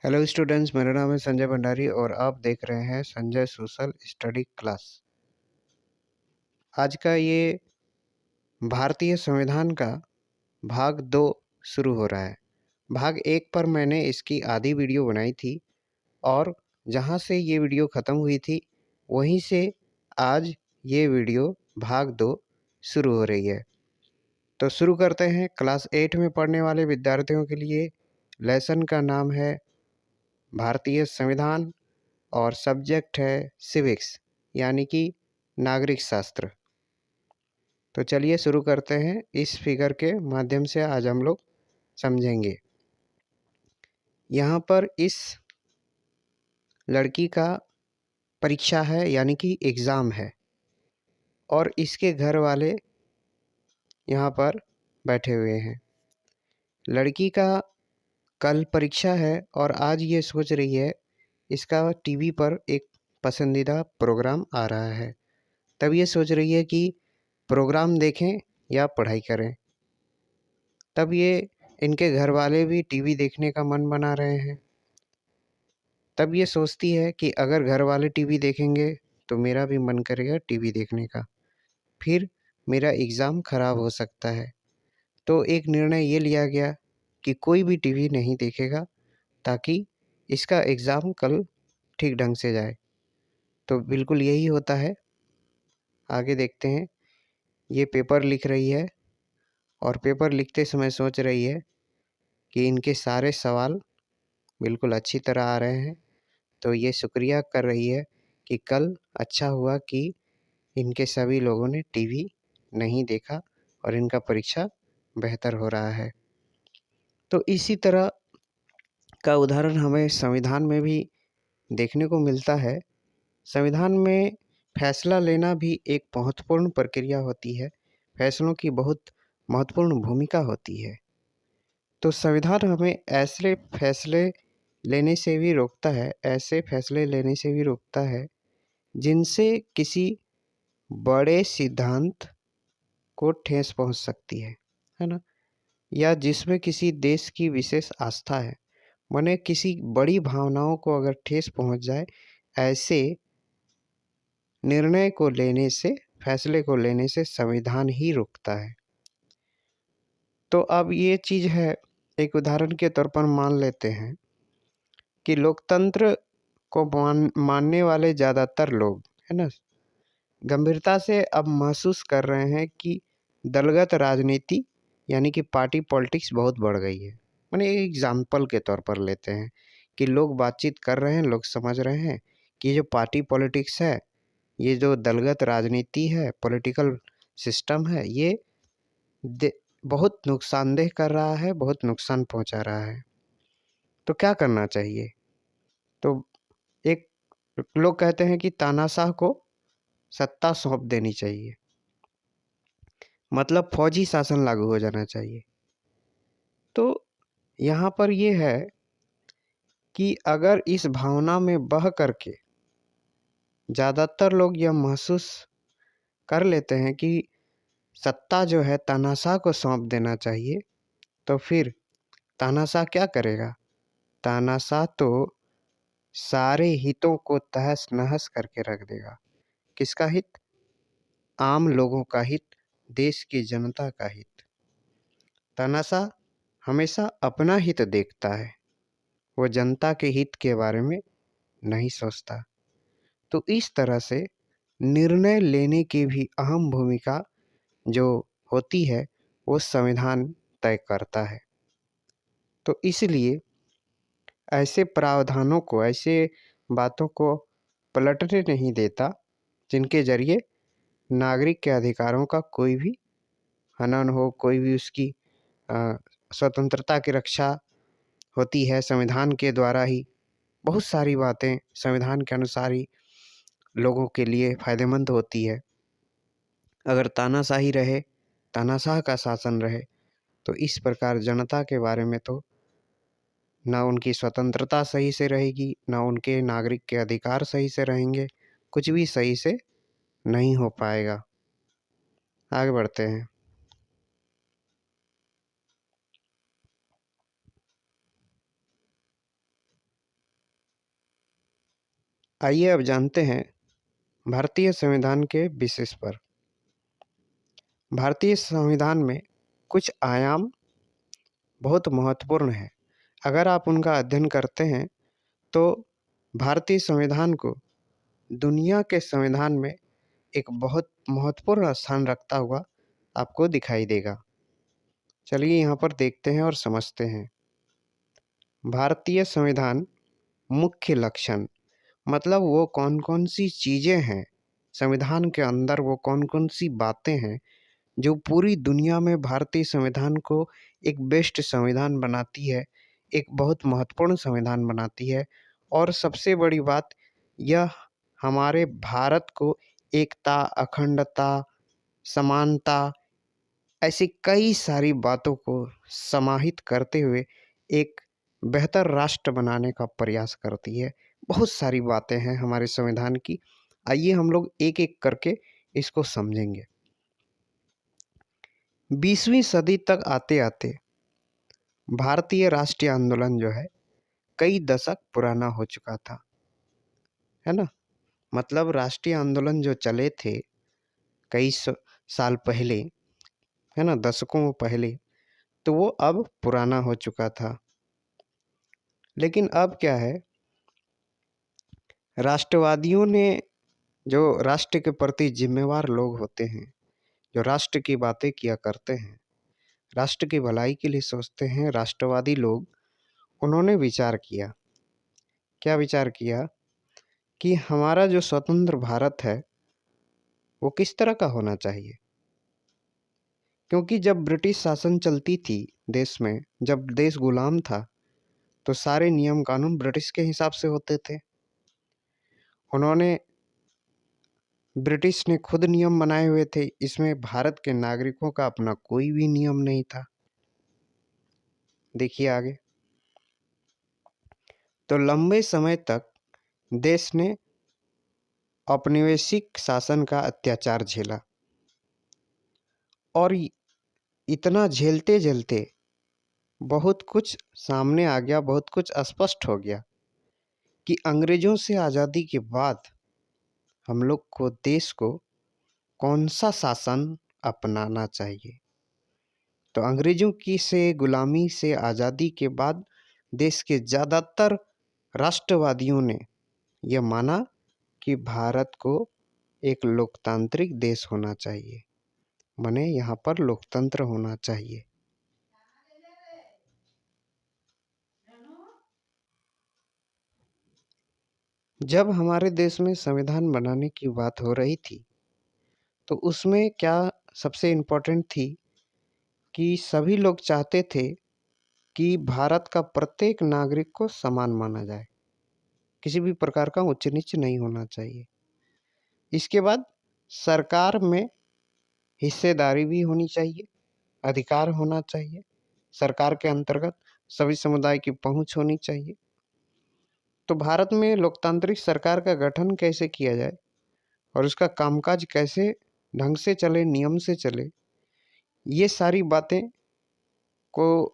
Hello students, मेरा नाम है संजय भंडारी और आप देख रहे हैं संजय सोशल स्टडी क्लास। आज का ये भारतीय संविधान का भाग 2 शुरू हो रहा है। भाग 1 पर मैंने इसकी आधी वीडियो बनाई थी और जहाँ से ये वीडियो ख़त्म हुई थी वहीं से आज ये वीडियो भाग 2 शुरू हो रही है। तो शुरू करते हैं। क्लास 8 में पढ़ने वाले विद्यार्थियों के लिए लेसन का नाम है भारतीय संविधान और सब्जेक्ट है सिविक्स यानी कि नागरिक शास्त्र। तो चलिए शुरू करते हैं। इस फिगर के माध्यम से आज हम लोग समझेंगे। यहाँ पर इस लड़की का परीक्षा है यानी कि एग्ज़ाम है और इसके घर वाले यहाँ पर बैठे हुए हैं। लड़की का कल परीक्षा है और आज ये सोच रही है, इसका टीवी पर एक पसंदीदा प्रोग्राम आ रहा है। तब ये सोच रही है कि प्रोग्राम देखें या पढ़ाई करें। तब ये इनके घर वाले भी टीवी देखने का मन बना रहे हैं। तब ये सोचती है कि अगर घर वाले टीवी देखेंगे तो मेरा भी मन करेगा टीवी देखने का, फिर मेरा एग्ज़ाम खराब हो सकता है। तो एक निर्णय ये लिया गया कि कोई भी टीवी नहीं देखेगा ताकि इसका एग्ज़ाम कल ठीक ढंग से जाए। तो बिल्कुल यही होता है। आगे देखते हैं। ये पेपर लिख रही है और पेपर लिखते समय सोच रही है कि इनके सारे सवाल बिल्कुल अच्छी तरह आ रहे हैं। तो ये शुक्रिया कर रही है कि कल अच्छा हुआ कि इनके सभी लोगों ने टीवी नहीं देखा और इनका परीक्षा बेहतर हो रहा है। तो इसी तरह का उदाहरण हमें संविधान में भी देखने को मिलता है। संविधान में फैसला लेना भी एक महत्वपूर्ण प्रक्रिया होती है। फैसलों की बहुत महत्वपूर्ण भूमिका होती है। तो संविधान हमें ऐसे फैसले लेने से भी रोकता है, ऐसे फैसले लेने से भी रोकता है जिनसे किसी बड़े सिद्धांत को ठेस पहुंच सकती है ना? या जिसमें किसी देश की विशेष आस्था है, माने किसी बड़ी भावनाओं को अगर ठेस पहुंच जाए, ऐसे निर्णय को लेने से, फैसले को लेने से संविधान ही रोकता है। तो अब ये चीज़ है, एक उदाहरण के तौर पर मान लेते हैं कि लोकतंत्र को मानने वाले ज़्यादातर लोग, है ना, गंभीरता से अब महसूस कर रहे हैं कि दलगत राजनीति यानी कि पार्टी पॉलिटिक्स बहुत बढ़ गई है। माने एक एग्जाम्पल के तौर पर लेते हैं कि लोग बातचीत कर रहे हैं, लोग समझ रहे हैं कि जो पार्टी पॉलिटिक्स है, ये जो दलगत राजनीति है, पॉलिटिकल सिस्टम है, ये बहुत नुकसानदेह कर रहा है, बहुत नुकसान पहुंचा रहा है। तो क्या करना चाहिए? तो एक लोग कहते हैं कि तानाशाह को सत्ता सौंप देनी चाहिए, मतलब फौजी शासन लागू हो जाना चाहिए। तो यहाँ पर ये है कि अगर इस भावना में बह करके ज़्यादातर लोग यह महसूस कर लेते हैं कि सत्ता जो है तानाशाह को सौंप देना चाहिए, तो फिर तानाशाह क्या करेगा? तानाशाह तो सारे हितों को तहस नहस करके रख देगा। किसका हित? आम लोगों का हित, देश की जनता का हित। तानाशाह हमेशा अपना हित देखता है, वो जनता के हित के बारे में नहीं सोचता। तो इस तरह से निर्णय लेने की भी अहम भूमिका जो होती है वो संविधान तय करता है। तो इसलिए ऐसे प्रावधानों को, ऐसे बातों को पलटने नहीं देता जिनके जरिए नागरिक के अधिकारों का कोई भी हनन हो, कोई भी उसकी स्वतंत्रता की रक्षा होती है संविधान के द्वारा ही। बहुत सारी बातें संविधान के अनुसार ही लोगों के लिए फ़ायदेमंद होती है। अगर तानाशाही रहे, तानाशाह का शासन रहे, तो इस प्रकार जनता के बारे में तो ना उनकी स्वतंत्रता सही से रहेगी, ना उनके नागरिक के अधिकार सही से रहेंगे, कुछ भी सही से नहीं हो पाएगा। आगे बढ़ते हैं। आइए अब जानते हैं भारतीय संविधान के विशेष पर। भारतीय संविधान में कुछ आयाम बहुत महत्वपूर्ण हैं। अगर आप उनका अध्ययन करते हैं तो भारतीय संविधान को दुनिया के संविधान में एक बहुत महत्वपूर्ण स्थान रखता हुआ आपको दिखाई देगा। चलिए यहाँ पर देखते हैं और समझते हैं। भारतीय संविधान मुख्य लक्षण मतलब वो कौन कौन सी चीज़ें हैं संविधान के अंदर, वो कौन कौन सी बातें हैं जो पूरी दुनिया में भारतीय संविधान को एक बेस्ट संविधान बनाती है, एक बहुत महत्वपूर्ण संविधान बनाती है। और सबसे बड़ी बात, यह हमारे भारत को एकता, अखंडता, समानता, ऐसी कई सारी बातों को समाहित करते हुए एक बेहतर राष्ट्र बनाने का प्रयास करती है। बहुत सारी बातें हैं हमारे संविधान की। आइए हम लोग एक एक करके इसको समझेंगे। 20वीं सदी तक आते आते भारतीय राष्ट्रीय आंदोलन जो है कई दशक पुराना हो चुका था, है ना। मतलब राष्ट्रीय आंदोलन जो चले थे कई साल पहले, है ना, दशकों पहले, तो वो अब पुराना हो चुका था। लेकिन अब क्या है, राष्ट्रवादियों ने, जो राष्ट्र के प्रति जिम्मेवार लोग होते हैं, जो राष्ट्र की बातें किया करते हैं, राष्ट्र की भलाई के लिए सोचते हैं, राष्ट्रवादी लोग, उन्होंने विचार किया। क्या विचार किया कि हमारा जो स्वतंत्र भारत है वो किस तरह का होना चाहिए। क्योंकि जब ब्रिटिश शासन चलती थी देश में, जब देश गुलाम था, तो सारे नियम कानून ब्रिटिश के हिसाब से होते थे। उन्होंने, ब्रिटिश ने खुद नियम बनाए हुए थे, इसमें भारत के नागरिकों का अपना कोई भी नियम नहीं था। देखिए आगे। तो लंबे समय तक देश ने औपनिवेशिक शासन का अत्याचार झेला और इतना झेलते झेलते बहुत कुछ सामने आ गया, बहुत कुछ स्पष्ट हो गया कि अंग्रेजों से आज़ादी के बाद हम लोग को, देश को कौन सा शासन अपनाना चाहिए। तो अंग्रेजों की से गुलामी से आज़ादी के बाद देश के ज़्यादातर राष्ट्रवादियों ने यह माना कि भारत को एक लोकतांत्रिक देश होना चाहिए, माने यहाँ पर लोकतंत्र होना चाहिए। जब हमारे देश में संविधान बनाने की बात हो रही थी तो उसमें क्या सबसे इम्पोर्टेंट थी कि सभी लोग चाहते थे कि भारत का प्रत्येक नागरिक को समान माना जाए, किसी भी प्रकार का उच्च नीच नहीं होना चाहिए। इसके बाद सरकार में हिस्सेदारी भी होनी चाहिए, अधिकार होना चाहिए, सरकार के अंतर्गत सभी समुदाय की पहुंच होनी चाहिए। तो भारत में लोकतांत्रिक सरकार का गठन कैसे किया जाए और उसका कामकाज कैसे ढंग से चले, नियम से चले, ये सारी बातें को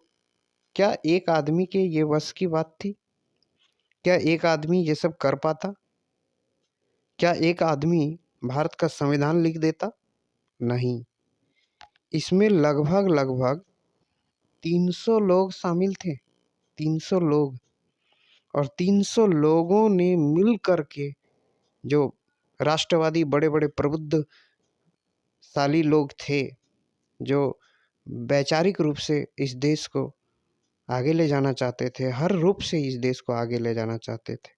क्या एक आदमी के ये वश की बात थी? क्या एक आदमी ये सब कर पाता? क्या एक आदमी भारत का संविधान लिख देता? नहीं। इसमें लगभग लगभग 300 लोग शामिल थे, 300 लोग। और 300 लोगों ने मिल कर के, जो राष्ट्रवादी बड़े बड़े प्रबुद्धशाली लोग थे, जो वैचारिक रूप से इस देश को आगे ले जाना चाहते थे, हर रूप से इस देश को आगे ले जाना चाहते थे,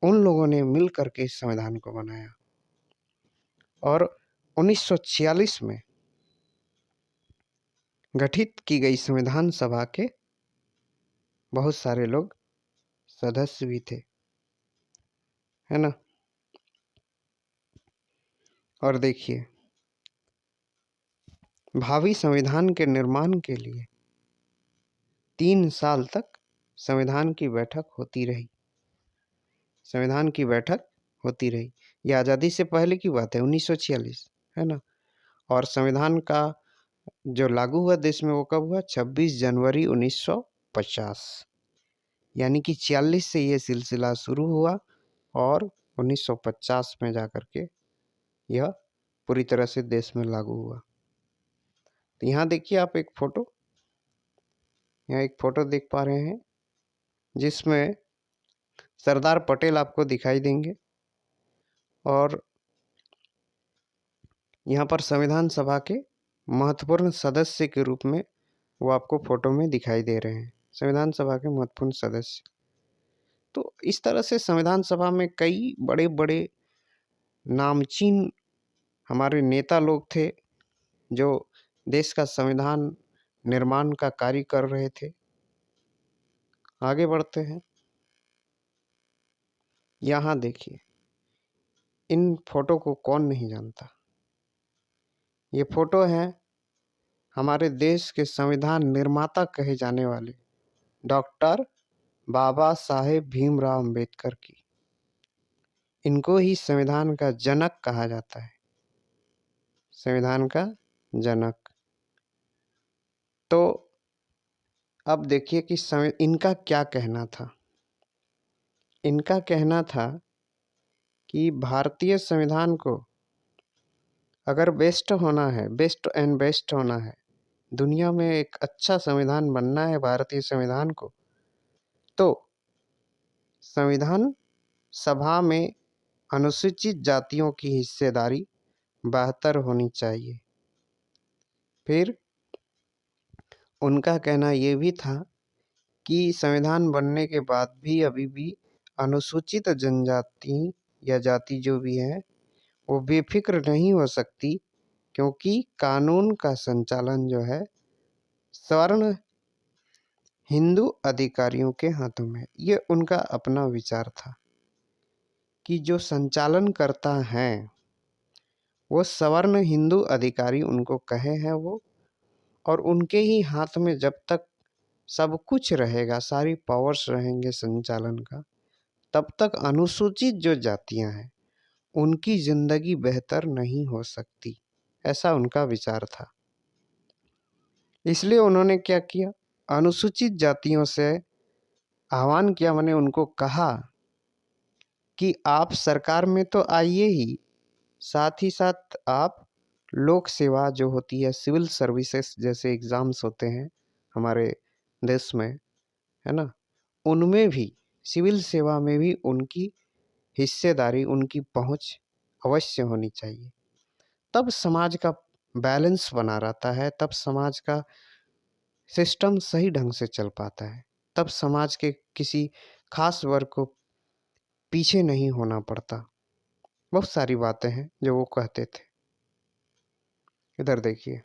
उन लोगों ने मिल करके इस संविधान को बनाया। और 1946 में गठित की गई संविधान सभा के बहुत सारे लोग सदस्य भी थे, है ना। और देखिए, भावी संविधान के निर्माण के लिए 3 साल तक संविधान की बैठक होती रही, संविधान की बैठक होती रही। ये आज़ादी से पहले की बात है, 1946, है ना। और संविधान का जो लागू हुआ देश में वो कब हुआ? 26 जनवरी 1950। यानी कि 46 से ये सिलसिला शुरू हुआ और 1950 में जाकर के यह पूरी तरह से देश में लागू हुआ। तो यहाँ देखिए आप एक फ़ोटो, यहाँ एक फ़ोटो देख पा रहे हैं जिसमें सरदार पटेल आपको दिखाई देंगे और यहाँ पर संविधान सभा के महत्वपूर्ण सदस्य के रूप में वो आपको फ़ोटो में दिखाई दे रहे हैं, संविधान सभा के महत्वपूर्ण सदस्य। तो इस तरह से संविधान सभा में कई बड़े-बड़े नामचीन हमारे नेता लोग थे जो देश का संविधान निर्माण का कार्य कर रहे थे। आगे बढ़ते हैं। यहाँ देखिए, इन फोटो को कौन नहीं जानता। ये फोटो है हमारे देश के संविधान निर्माता कहे जाने वाले डॉक्टर बाबा साहेब भीमराव अंबेडकर की। इनको ही संविधान का जनक कहा जाता है, संविधान का जनक। तो अब देखिए कि इनका क्या कहना था। इनका कहना था कि भारतीय संविधान को अगर बेस्ट होना है, बेस्ट एंड बेस्ट होना है, दुनिया में एक अच्छा संविधान बनना है भारतीय संविधान को, तो संविधान सभा में अनुसूचित जातियों की हिस्सेदारी बेहतर होनी चाहिए। फिर उनका कहना ये भी था कि संविधान बनने के बाद भी अभी भी अनुसूचित जनजाति या जाति जो भी है वो बेफिक्र नहीं हो सकती, क्योंकि कानून का संचालन जो है सवर्ण हिंदू अधिकारियों के हाथों में। ये उनका अपना विचार था कि जो संचालन करता है वो सवर्ण हिंदू अधिकारी उनको कहे हैं वो, और उनके ही हाथ में जब तक सब कुछ रहेगा, सारी पावर्स रहेंगे संचालन का, तब तक अनुसूचित जो जातियां हैं उनकी जिंदगी बेहतर नहीं हो सकती। ऐसा उनका विचार था। इसलिए उन्होंने क्या किया, अनुसूचित जातियों से आह्वान किया, मैंने उनको कहा कि आप सरकार में तो आइए ही, साथ ही साथ आप लोक सेवा जो होती है, सिविल सर्विसेज जैसे एग्ज़ाम्स होते हैं हमारे देश में, है ना, उनमें भी, सिविल सेवा में भी उनकी हिस्सेदारी, उनकी पहुंच अवश्य होनी चाहिए। तब समाज का बैलेंस बना रहता है, तब समाज का सिस्टम सही ढंग से चल पाता है, तब समाज के किसी खास वर्ग को पीछे नहीं होना पड़ता। बहुत सारी बातें हैं जो वो कहते थे। इधर देखिए,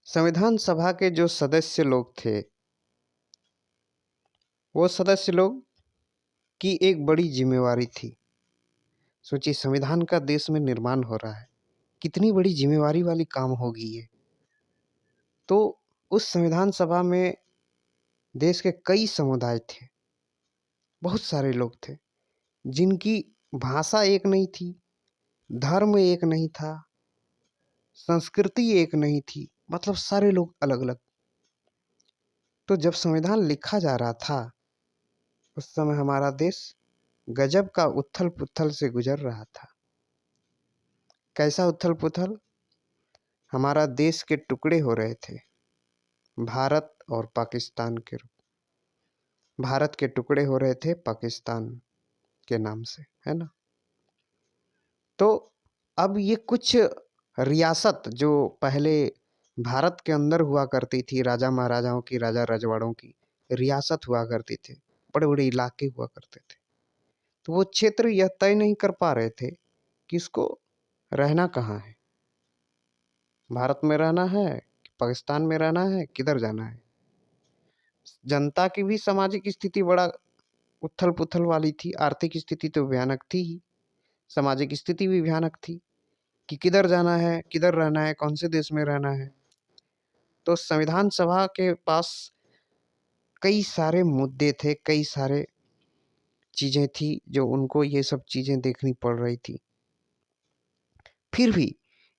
संविधान सभा के जो सदस्य लोग थे, वो सदस्य लोग की एक बड़ी जिम्मेवारी थी। सोचिए, संविधान का देश में निर्माण हो रहा है, कितनी बड़ी जिम्मेवारी वाली काम होगी ये। तो उस संविधान सभा में देश के कई समुदाय थे, बहुत सारे लोग थे जिनकी भाषा एक नहीं थी, धर्म एक नहीं था, संस्कृति एक नहीं थी, मतलब सारे लोग अलग अलग। तो जब संविधान लिखा जा रहा था उस समय हमारा देश गजब का उथल पुथल से गुजर रहा था। कैसा उथल पुथल? हमारा देश के टुकड़े हो रहे थे, भारत और पाकिस्तान के रूप। भारत के टुकड़े हो रहे थे पाकिस्तान के नाम से, है ना। तो अब ये कुछ रियासत जो पहले भारत के अंदर हुआ करती थी, राजा महाराजाओं की, राजा रजवाड़ों की रियासत हुआ करती थी, बड़े बड़े इलाके हुआ करते थे, तो वो क्षेत्र यह तय नहीं कर पा रहे थे कि इसको रहना कहाँ है, भारत में रहना है, पाकिस्तान में रहना है, किधर जाना है। जनता की भी सामाजिक स्थिति बड़ा उथल पुथल वाली थी, आर्थिक स्थिति तो भयानक थी ही, सामाजिक स्थिति भी भयानक थी कि किधर जाना है, किधर रहना है, कौन से देश में रहना है। तो संविधान सभा के पास कई सारे मुद्दे थे, कई सारे चीज़ें थी जो उनको ये सब चीज़ें देखनी पड़ रही थी। फिर भी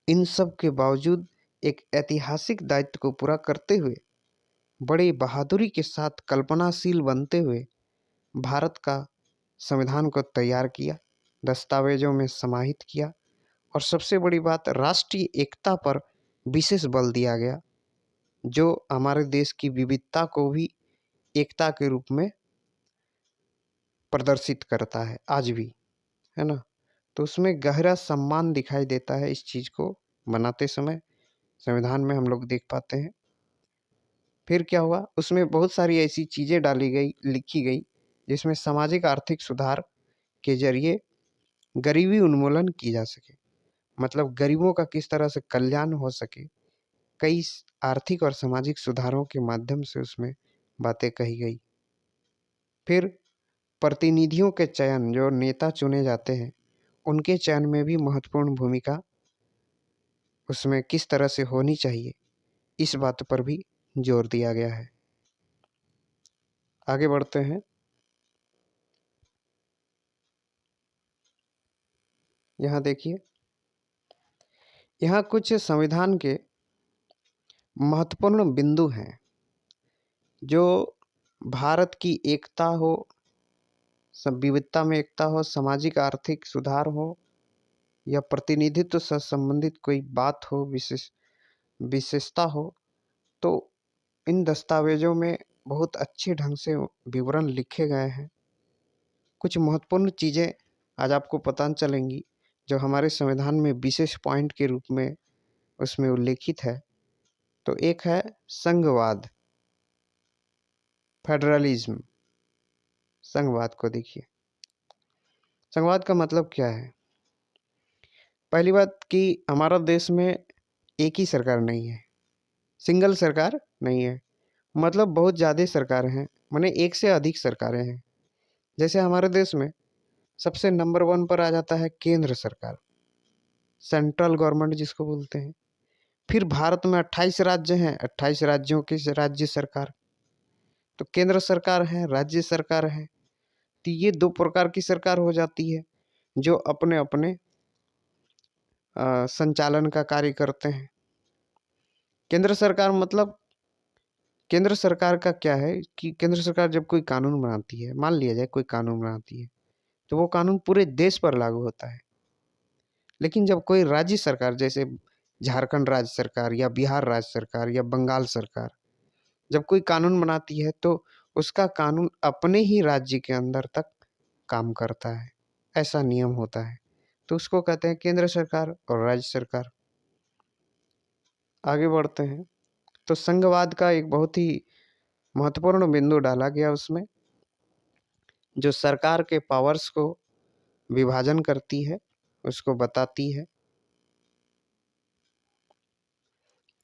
इन सब के बावजूद एक ऐतिहासिक दायित्व को पूरा करते हुए, बड़े बहादुरी के साथ कल्पनाशील बनते हुए भारत का संविधान को तैयार किया, दस्तावेजों में समाहित किया और सबसे बड़ी बात राष्ट्रीय एकता पर विशेष बल दिया गया, जो हमारे देश की विविधता को भी एकता के रूप में प्रदर्शित करता है आज भी, है ना। तो उसमें गहरा सम्मान दिखाई देता है इस चीज़ को बनाते समय, संविधान में हम लोग देख पाते हैं। फिर क्या हुआ, उसमें बहुत सारी ऐसी चीज़ें डाली गई, लिखी गई, जिसमें सामाजिक आर्थिक सुधार के जरिए गरीबी उन्मूलन की जा सके, मतलब गरीबों का किस तरह से कल्याण हो सके। कई आर्थिक और सामाजिक सुधारों के माध्यम से उसमें बातें कही गई। फिर प्रतिनिधियों के चयन, जो नेता चुने जाते हैं उनके चयन में भी महत्वपूर्ण भूमिका उसमें किस तरह से होनी चाहिए, इस बात पर भी जोर दिया गया है। आगे बढ़ते हैं। यहाँ देखिए, यहाँ कुछ संविधान के महत्वपूर्ण बिंदु हैं जो भारत की एकता हो, सब विविधता में एकता हो, सामाजिक आर्थिक सुधार हो या प्रतिनिधित्व से संबंधित कोई बात हो, विशेषता हो, तो इन दस्तावेजों में बहुत अच्छे ढंग से विवरण लिखे गए हैं। कुछ महत्वपूर्ण चीज़ें आज आपको पता चलेंगी जो हमारे संविधान में विशेष पॉइंट के रूप में उसमें उल्लेखित है। तो एक है संघवाद, फेडरलिज्म। संघवाद को देखिए, संघवाद का मतलब क्या है। पहली बात कि हमारा देश में एक ही सरकार नहीं है, सिंगल सरकार नहीं है, मतलब बहुत ज़्यादा सरकार हैं, माने एक से अधिक सरकारें हैं। जैसे हमारे देश में सबसे नंबर 1 पर आ जाता है केंद्र सरकार, सेंट्रल गवर्नमेंट जिसको बोलते हैं। फिर भारत में 28 राज्य हैं, 28 राज्यों की राज्य सरकार। तो केंद्र सरकार है, राज्य सरकार है, तो ये दो प्रकार की सरकार हो जाती है जो अपने अपने संचालन का कार्य करते हैं। केंद्र सरकार मतलब, केंद्र सरकार का क्या है कि केंद्र सरकार जब कोई कानून बनाती है, मान लिया जाए कोई कानून बनाती है, तो वो कानून पूरे देश पर लागू होता है। लेकिन जब कोई राज्य सरकार, जैसे झारखंड राज्य सरकार या बिहार राज्य सरकार या बंगाल सरकार, जब कोई कानून बनाती है तो उसका कानून अपने ही राज्य के अंदर तक काम करता है, ऐसा नियम होता है। तो उसको कहते हैं केंद्र सरकार और राज्य सरकार। आगे बढ़ते हैं। तो संघवाद का एक बहुत ही महत्वपूर्ण बिंदु डाला गया उसमें, जो सरकार के पावर्स को विभाजन करती है, उसको बताती है।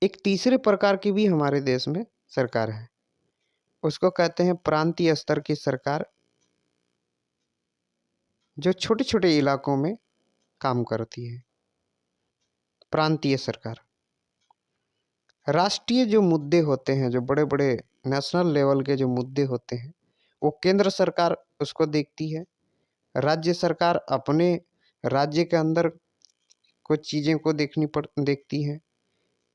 एक तीसरे प्रकार की भी हमारे देश में सरकार है, उसको कहते हैं प्रांतीय स्तर की सरकार, जो छोटे छोटे इलाकों में काम करती है। प्रांतीय सरकार, राष्ट्रीय जो मुद्दे होते हैं, जो बड़े बड़े नेशनल लेवल के जो मुद्दे होते हैं, वो केंद्र सरकार उसको देखती है। राज्य सरकार अपने राज्य के अंदर कुछ चीज़ें को देखती है।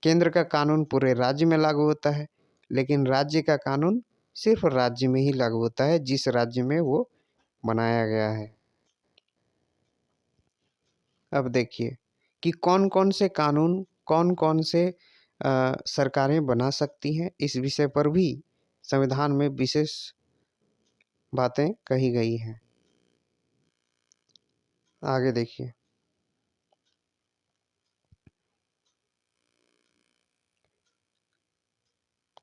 केंद्र का कानून पूरे राज्य में लागू होता है, लेकिन राज्य का कानून सिर्फ राज्य में ही लागू होता है जिस राज्य में वो बनाया गया है। अब देखिए कि कौन कौन से कानून, कौन कौन से सरकारें बना सकती हैं, इस विषय पर भी संविधान में विशेष बातें कही गई हैं। आगे देखिए,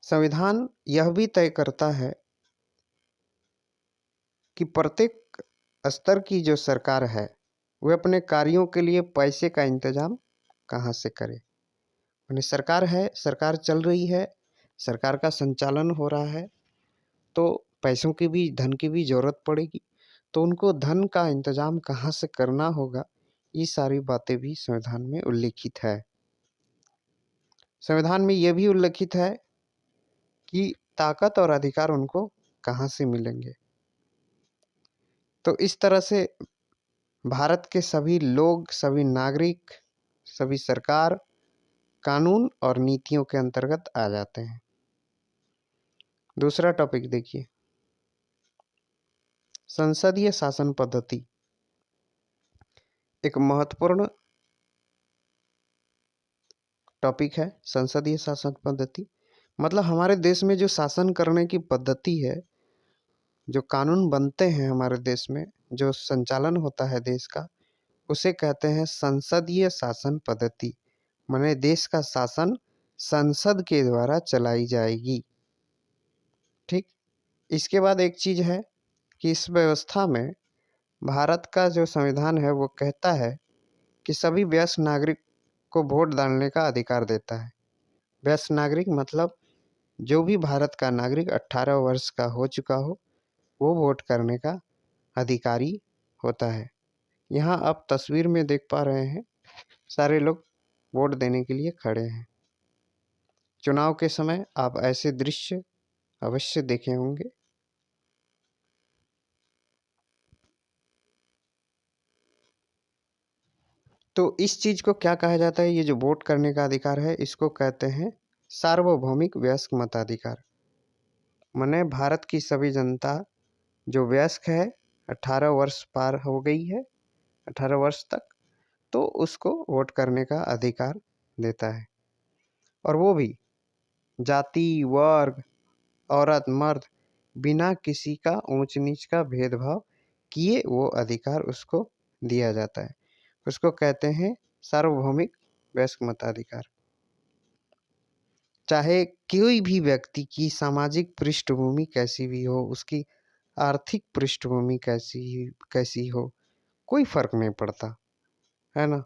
संविधान यह भी तय करता है कि प्रत्येक स्तर की जो सरकार है वे अपने कार्यों के लिए पैसे का इंतजाम कहाँ से करे। यानी सरकार है, सरकार चल रही है, सरकार का संचालन हो रहा है, तो पैसों की भी, धन की भी जरूरत पड़ेगी, तो उनको धन का इंतजाम कहाँ से करना होगा, ये सारी बातें भी संविधान में उल्लेखित है। संविधान में यह भी उल्लेखित है कि ताकत और अधिकार उनको कहाँ से मिलेंगे। तो इस तरह से भारत के सभी लोग, सभी नागरिक, सभी सरकार कानून और नीतियों के अंतर्गत आ जाते हैं। दूसरा टॉपिक देखिए, संसदीय शासन पद्धति एक महत्वपूर्ण टॉपिक है। संसदीय शासन पद्धति मतलब हमारे देश में जो शासन करने की पद्धति है, जो कानून बनते हैं हमारे देश में, जो संचालन होता है देश का, उसे कहते हैं संसदीय शासन पद्धति। माने देश का शासन संसद के द्वारा चलाई जाएगी। ठीक। इसके बाद एक चीज है कि इस व्यवस्था में भारत का जो संविधान है वो कहता है कि सभी वयस्क नागरिक को वोट डालने का अधिकार देता है। वयस्क नागरिक मतलब जो भी भारत का नागरिक 18 वर्ष का हो चुका हो वो वोट करने का अधिकारी होता है। यहाँ आप तस्वीर में देख पा रहे हैं सारे लोग वोट देने के लिए खड़े हैं। चुनाव के समय आप ऐसे दृश्य अवश्य देखे होंगे। तो इस चीज को क्या कहा जाता है? ये जो वोट करने का अधिकार है इसको कहते हैं सार्वभौमिक वयस्क मताधिकार। माने भारत की सभी जनता जो वयस्क है, 18 वर्ष पार हो गई है, 18 वर्ष तक, तो उसको वोट करने का अधिकार देता है। और वो भी जाति, वर्ग, औरत, मर्द, बिना किसी का ऊंच नीच का भेदभाव किए वो अधिकार उसको दिया जाता है। उसको कहते हैं सार्वभौमिक वयस्क मताधिकार। चाहे कोई भी व्यक्ति की सामाजिक पृष्ठभूमि कैसी भी हो, उसकी आर्थिक पृष्ठभूमि कैसी कैसी हो, कोई फर्क नहीं पड़ता, है ना।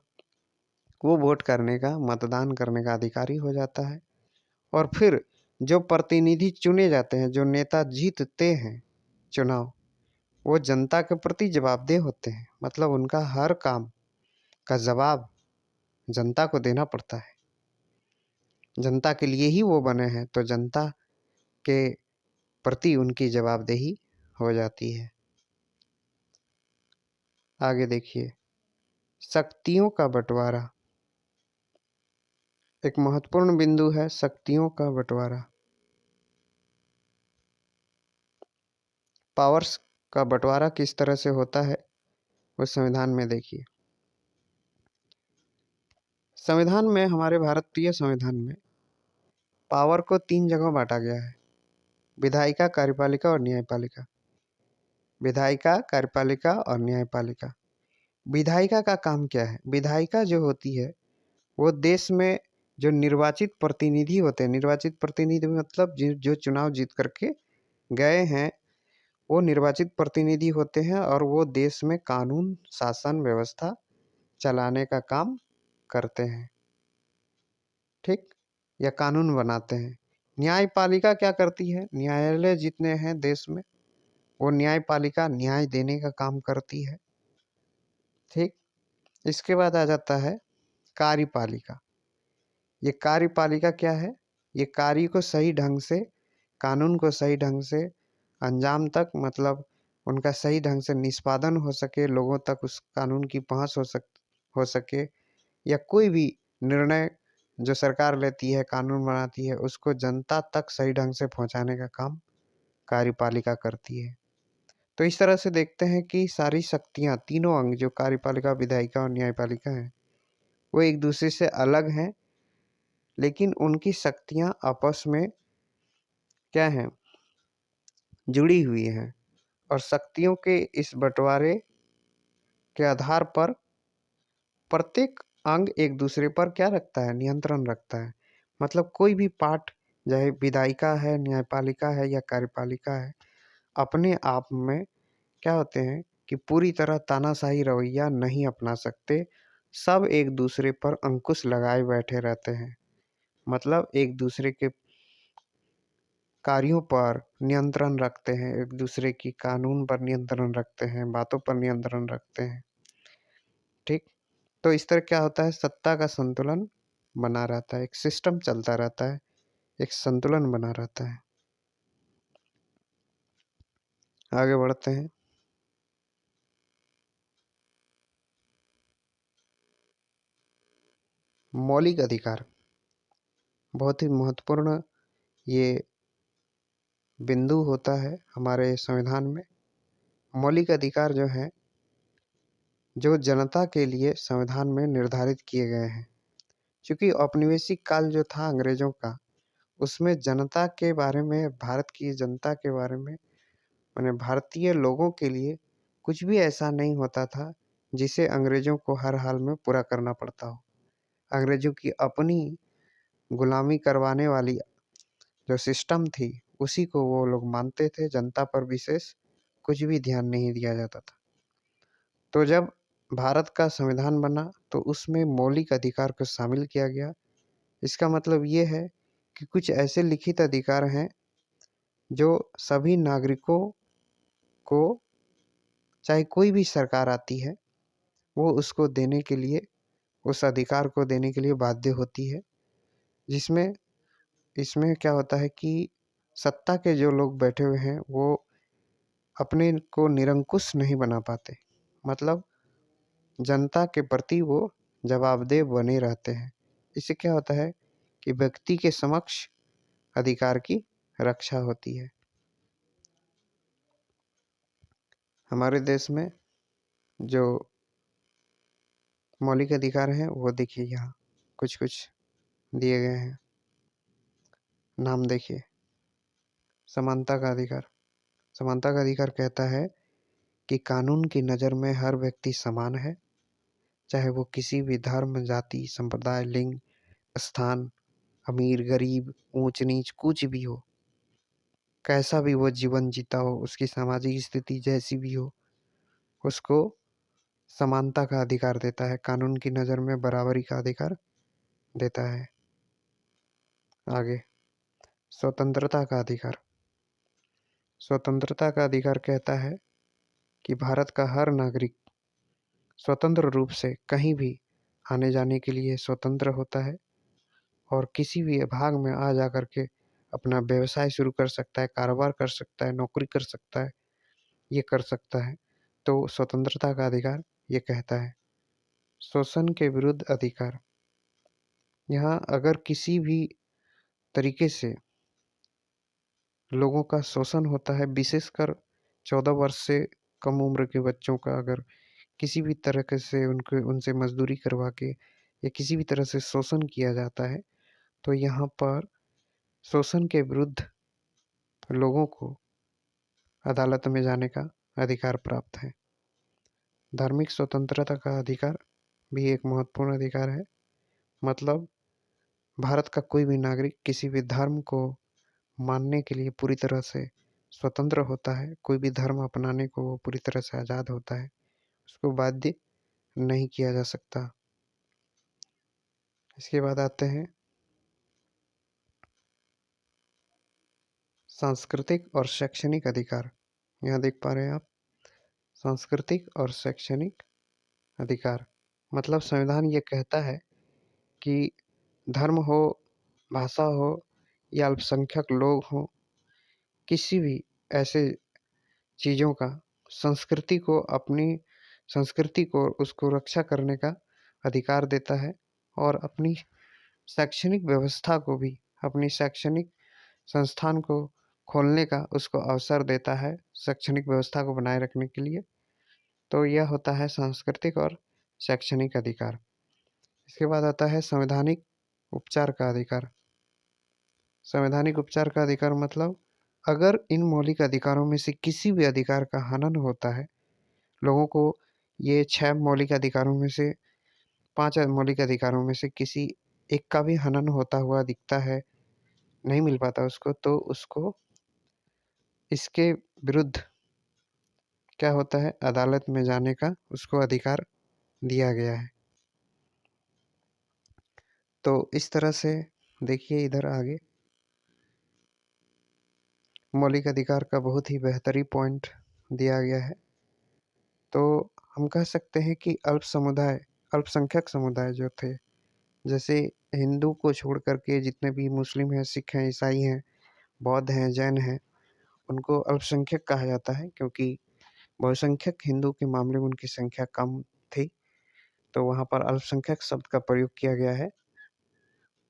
वो वोट करने का, मतदान करने का अधिकारी हो जाता है। और फिर जो प्रतिनिधि चुने जाते हैं, जो नेता जीतते हैं चुनाव, वो जनता के प्रति जवाबदेह होते हैं। मतलब उनका हर काम का जवाब जनता को देना पड़ता है। जनता के लिए ही वो बने हैं, तो जनता के प्रति उनकी जवाबदेही हो जाती है। आगे देखिए, शक्तियों का बंटवारा एक महत्वपूर्ण बिंदु है। शक्तियों का बंटवारा, पावर्स का बंटवारा किस तरह से होता है उस संविधान में देखिए। संविधान में, हमारे भारतीय संविधान में पावर को 3 जगह बांटा गया है: विधायिका, कार्यपालिका और न्यायपालिका। विधायिका, कार्यपालिका और न्यायपालिका। विधायिका का काम क्या है? विधायिका जो होती है वो देश में जो निर्वाचित प्रतिनिधि होते हैं, निर्वाचित प्रतिनिधि मतलब जो चुनाव जीत करके गए हैं, वो निर्वाचित प्रतिनिधि होते हैं और वो देश में कानून, शासन व्यवस्था चलाने का काम करते हैं। ठीक। या कानून बनाते हैं। न्यायपालिका क्या करती है? न्यायालय जितने हैं देश में, वो न्यायपालिका न्याय देने का काम करती है। ठीक। इसके बाद आ जाता है कार्यपालिका। ये कार्यपालिका क्या है? ये कार्य को सही ढंग से, कानून को सही ढंग से अंजाम तक, मतलब उनका सही ढंग से निष्पादन हो सके, लोगों तक उस कानून की पहुंच हो सके, या कोई भी निर्णय जो सरकार लेती है, कानून बनाती है, उसको जनता तक सही ढंग से पहुंचाने का काम कार्यपालिका करती है। तो इस तरह से देखते हैं कि सारी शक्तियां, तीनों अंग जो कार्यपालिका, विधायिका और न्यायपालिका है, वो एक दूसरे से अलग हैं, लेकिन उनकी शक्तियां आपस में क्या है, जुड़ी हुई हैं। और शक्तियों के इस बंटवारे के आधार पर प्रत्येक अंग एक दूसरे पर क्या रखता है? नियंत्रण रखता है। मतलब कोई भी पार्ट, चाहे विधायिका है, न्यायपालिका है या कार्यपालिका है, अपने आप में क्या होते हैं कि पूरी तरह तानाशाही रवैया नहीं अपना सकते। सब एक दूसरे पर अंकुश लगाए बैठे रहते हैं। मतलब एक दूसरे के कार्यों पर नियंत्रण रखते हैं, एक दूसरे की कानून पर नियंत्रण रखते हैं, बातों पर नियंत्रण रखते हैं। ठीक। तो इस तरह क्या होता है, सत्ता का संतुलन बना रहता है, एक सिस्टम चलता रहता है, एक संतुलन बना रहता है। आगे बढ़ते हैं। मौलिक अधिकार बहुत ही महत्वपूर्ण ये बिंदु होता है हमारे संविधान में। मौलिक अधिकार जो हैं, जो जनता के लिए संविधान में निर्धारित किए गए हैं। चूँकि औपनिवेशिक काल जो था अंग्रेज़ों का, उसमें जनता के बारे में, भारत की जनता के बारे में, माने भारतीय लोगों के लिए कुछ भी ऐसा नहीं होता था, जिसे अंग्रेज़ों को हर हाल में पूरा करना पड़ता हो। अंग्रेज़ों की अपनी गुलामी करवाने वाली जो सिस्टम थी, उसी को वो लोग मानते थे, जनता पर विशेष कुछ भी ध्यान नहीं दिया जाता था। तो जब भारत का संविधान बना, तो उसमें मौलिक अधिकार को शामिल किया गया। इसका मतलब ये है कि कुछ ऐसे लिखित अधिकार हैं, जो सभी नागरिकों को, चाहे कोई भी सरकार आती है, वो उसको देने के लिए, उस अधिकार को देने के लिए बाध्य होती है। जिसमें इसमें क्या होता है कि सत्ता के जो लोग बैठे हुए हैं, वो अपने को निरंकुश नहीं बना पाते। मतलब जनता के प्रति वो जवाबदेह बने रहते हैं। इससे क्या होता है कि व्यक्ति के समक्ष अधिकार की रक्षा होती है। हमारे देश में जो मौलिक अधिकार हैं, वो देखिए यहाँ कुछ-कुछ दिए गए हैं। नाम देखिए, समानता का अधिकार। समानता का अधिकार कहता है कि कानून की नज़र में हर व्यक्ति समान है, चाहे वो किसी भी धर्म, जाति, संप्रदाय, लिंग, स्थान, अमीर, गरीब, ऊंच-नीच कुछ भी हो, कैसा भी वो जीवन जीता हो, उसकी सामाजिक स्थिति जैसी भी हो, उसको समानता का अधिकार देता है, कानून की नज़र में बराबरी का अधिकार देता है। आगे, स्वतंत्रता का अधिकार। स्वतंत्रता का अधिकार कहता है कि भारत का हर नागरिक स्वतंत्र रूप से कहीं भी आने जाने के लिए स्वतंत्र होता है और किसी भी भाग में आ जा कर के अपना व्यवसाय शुरू कर सकता है, कारोबार कर सकता है, नौकरी कर सकता है, ये कर सकता है। तो स्वतंत्रता का अधिकार ये कहता है। शोषण के विरुद्ध अधिकार। यहाँ अगर किसी भी तरीके से लोगों का शोषण होता है, विशेषकर 14 वर्ष से कम उम्र के बच्चों का अगर किसी भी तरह से उनसे मजदूरी करवा के या किसी भी तरह से शोषण किया जाता है, तो यहाँ पर शोषण के विरुद्ध लोगों को अदालत में जाने का अधिकार प्राप्त है। धार्मिक स्वतंत्रता का अधिकार भी एक महत्वपूर्ण अधिकार है। मतलब भारत का कोई भी नागरिक किसी भी धर्म को मानने के लिए पूरी तरह से स्वतंत्र होता है। कोई भी धर्म अपनाने को वो पूरी तरह से आज़ाद होता है। उसको बाध्य नहीं किया जा सकता। इसके बाद आते हैं सांस्कृतिक और शैक्षणिक अधिकार। यहाँ देख पा रहे हैं आप, सांस्कृतिक और शैक्षणिक अधिकार। मतलब संविधान ये कहता है कि धर्म हो, भाषा हो या अल्पसंख्यक लोग हों, किसी भी ऐसे चीज़ों का संस्कृति को, अपनी संस्कृति को, उसको रक्षा करने का अधिकार देता है और अपनी शैक्षणिक व्यवस्था को भी, अपनी शैक्षणिक संस्थान को खोलने का उसको अवसर देता है, शैक्षणिक व्यवस्था को बनाए रखने के लिए। तो यह होता है सांस्कृतिक और शैक्षणिक अधिकार। इसके बाद आता है संवैधानिक उपचार का अधिकार। संवैधानिक उपचार का अधिकार मतलब अगर इन मौलिक अधिकारों में से किसी भी अधिकार का हनन होता है, लोगों को ये 6 मौलिक अधिकारों में से, 5 मौलिक अधिकारों में से किसी एक का भी हनन होता हुआ दिखता है, नहीं मिल पाता उसको, तो उसको इसके विरुद्ध क्या होता है, अदालत में जाने का उसको अधिकार दिया गया है। तो इस तरह से देखिए इधर आगे मौलिक अधिकार का बहुत ही बेहतरीन पॉइंट दिया गया है। तो हम कह सकते हैं कि अल्पसंख्यक समुदाय जो थे, जैसे हिंदू को छोड़ कर के जितने भी मुस्लिम हैं, सिख हैं, ईसाई हैं, बौद्ध हैं, जैन हैं, उनको अल्पसंख्यक कहा जाता है क्योंकि बहुसंख्यक हिंदू के मामले में उनकी संख्या कम थी, तो वहाँ पर अल्पसंख्यक शब्द का प्रयोग किया गया है।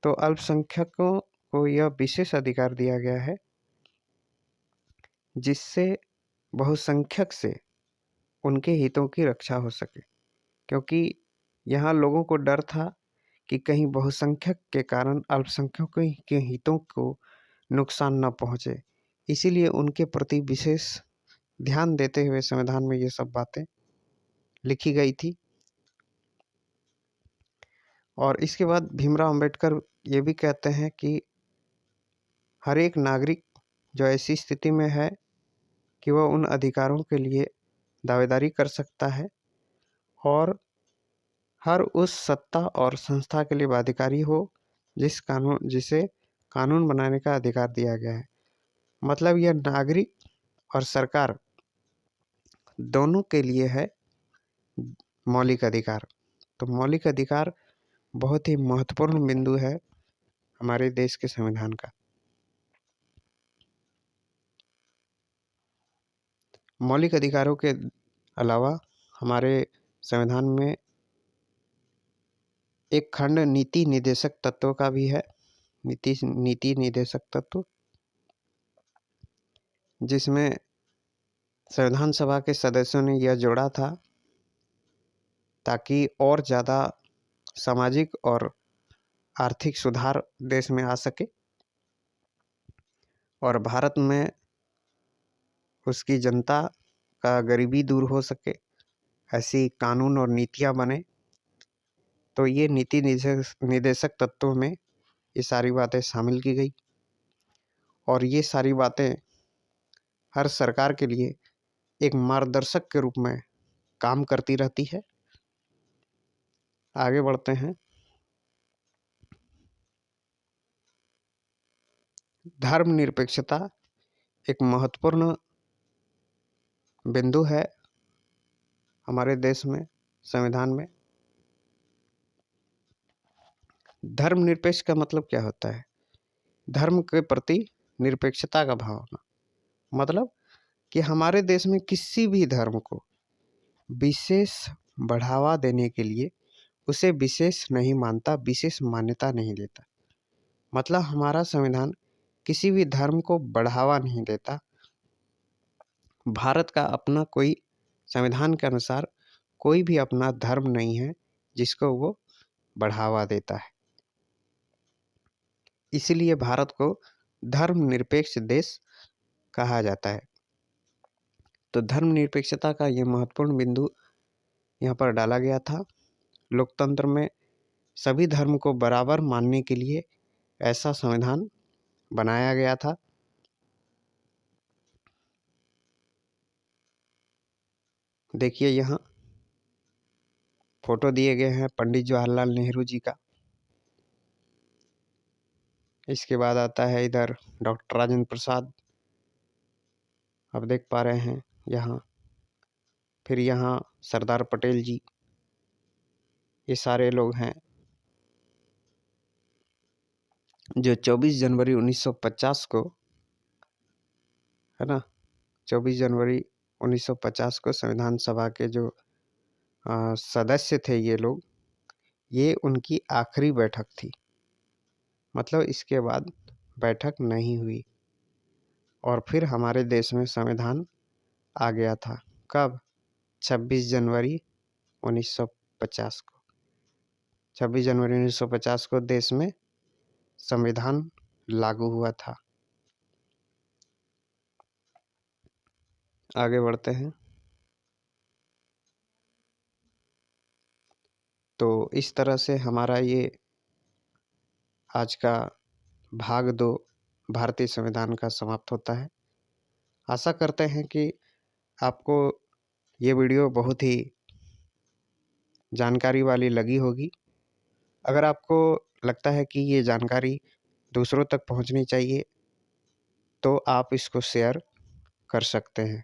तो अल्पसंख्यकों को यह विशेष अधिकार दिया गया है, जिससे बहुसंख्यक से उनके हितों की रक्षा हो सके, क्योंकि यहाँ लोगों को डर था कि कहीं बहुसंख्यक के कारण अल्पसंख्यकों के हितों को नुकसान न पहुँचे। इसीलिए उनके प्रति विशेष ध्यान देते हुए संविधान में ये सब बातें लिखी गई थी। और इसके बाद भीमराव अंबेडकर ये भी कहते हैं कि हर एक नागरिक जो ऐसी स्थिति में है कि वह उन अधिकारों के लिए दावेदारी कर सकता है और हर उस सत्ता और संस्था के लिए वह अधिकारी हो जिसे कानून बनाने का अधिकार दिया गया है। मतलब यह नागरिक और सरकार दोनों के लिए है मौलिक अधिकार। तो मौलिक अधिकार बहुत ही महत्वपूर्ण बिंदु है हमारे देश के संविधान का। मौलिक अधिकारों के अलावा हमारे संविधान में एक खंड नीति निर्देशक तत्व का भी है। नीति निर्देशक तत्व, जिसमें संविधान सभा के सदस्यों ने यह जोड़ा था ताकि और ज़्यादा सामाजिक और आर्थिक सुधार देश में आ सके और भारत में उसकी जनता का गरीबी दूर हो सके, ऐसी कानून और नीतियाँ बने। तो ये नीति निर्देशक तत्वों में ये सारी बातें शामिल की गई और ये सारी बातें हर सरकार के लिए एक मार्गदर्शक के रूप में काम करती रहती है। आगे बढ़ते हैं। धर्मनिरपेक्षता एक महत्वपूर्ण बिंदु है हमारे देश में संविधान में। धर्मनिरपेक्ष का मतलब क्या होता है? धर्म के प्रति निरपेक्षता का भावना, मतलब कि हमारे देश में किसी भी धर्म को विशेष बढ़ावा देने के लिए उसे विशेष नहीं मानता, विशेष मान्यता नहीं देता। मतलब हमारा संविधान किसी भी धर्म को बढ़ावा नहीं देता। भारत का अपना कोई संविधान के अनुसार कोई भी अपना धर्म नहीं है जिसको वो बढ़ावा देता है। इसलिए भारत को धर्मनिरपेक्ष देश कहा जाता है। तो धर्मनिरपेक्षता का ये महत्वपूर्ण बिंदु यहाँ पर डाला गया था। लोकतंत्र में सभी धर्म को बराबर मानने के लिए ऐसा संविधान बनाया गया था। देखिए यहाँ फोटो दिए गए हैं पंडित जवाहरलाल नेहरू जी का। इसके बाद आता है इधर डॉक्टर राजेंद्र प्रसाद, आप देख पा रहे हैं यहाँ। फिर यहाँ सरदार पटेल जी, ये सारे लोग हैं जो 24 जनवरी 1950 को, है ना, 24 जनवरी 1950 को संविधान सभा के जो सदस्य थे ये लोग, ये उनकी आखिरी बैठक थी। मतलब इसके बाद बैठक नहीं हुई और फिर हमारे देश में संविधान आ गया था। कब? 26 जनवरी 1950 को। 26 जनवरी 1950 को देश में संविधान लागू हुआ था। आगे बढ़ते हैं। तो इस तरह से हमारा ये आज का भाग 2 भारतीय संविधान का समाप्त होता है। आशा करते हैं कि आपको ये वीडियो बहुत ही जानकारी वाली लगी होगी। अगर आपको लगता है कि ये जानकारी दूसरों तक पहुंचनी चाहिए तो आप इसको शेयर कर सकते हैं।